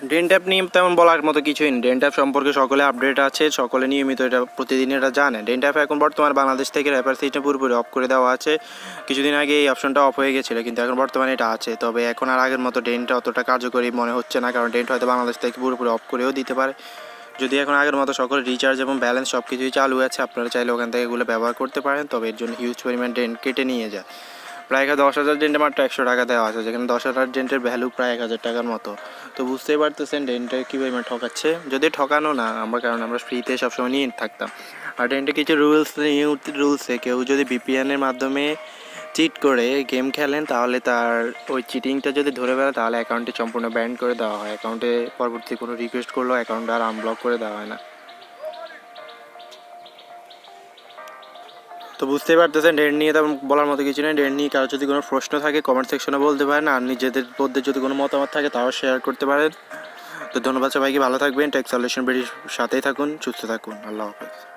Dent app নিয়ে তেমন বলার মতো কিছুই নেই। ডেন্ট অ্যাপ সম্পর্কে সকলে আপডেট আছে, সকলে নিয়মিত এটা প্রতিদিন এটা জানে। ডেন্ট অ্যাপ এখন বর্তমানে বাংলাদেশ থেকে র্যাপার সিস্টেম পুরোপুরি অফ করে দেওয়া আছে। কিছুদিন আগে এই অপশনটা অফ হয়ে গেছিলো, কিন্তু এখন বর্তমানে এটা আছে। তবে এখন আর আগের মতো ডেন্ট অতটা কার্যকরী মনে হচ্ছে না, কারণ ডেন্ট হয়তো বাংলাদেশ থেকে পুরোপুরি অফ করেও দিতে পারে। যদি এখন আগের মতো সকল রিচার্জ এবং ব্যালেন্স সব কিছুই চালু আছে, আপনারা চাইলে ওখান থেকে এগুলো ব্যবহার করতে পারেন। তবে এর জন্য হিউজ পরিমাণ ডেন্ট কেটে নিয়ে যায়। প্রায় 10,000 ডেন্টে মাত্র 100 টাকা দেওয়া আছে, যেখানে 10,000 ডেন্টের ভ্যালু প্রায় 1,000 টাকার মতো। তো বুঝতেই পারতেছেন ডেন্টে কী পরিমাণ ঠকাচ্ছে। যদি ঠকানো না আমরা, কারণ আমরা ফ্রিতে সবসময় নিয়ে থাকতাম। আর ডেন্টে কিছু রুলসে কেউ যদি ভিপিএনের মাধ্যমে চিট করে গেম খেলেন, তাহলে তার ওই চিটিংটা যদি ধরে ফেলে, তাহলে অ্যাকাউন্টটি সম্পূর্ণ ব্যান করে দেওয়া হয়। অ্যাকাউন্টে পরবর্তী কোনো রিকোয়েস্ট করলেও অ্যাকাউন্ট আর আনব্লক করে দেওয়া হয় না। তো বুঝতেই পারতেছেন ডেন্ট নিয়ে তেমন বলার মতো কিছু নেই। ডেন্ট নিয়ে কারো যদি কোনো প্রশ্ন থাকে কমেন্ট সেকশনে বলতে পারেন, আর নিজেদের মধ্যে যদি কোনো মতামত থাকে তাও শেয়ার করতে পারেন। তো ধন্যবাদ সবাইকে, ভালো থাকবেন। টেক সলিউশন বেরির সাথেই থাকুন, সুস্থ থাকুন। আল্লাহ হাফেজ।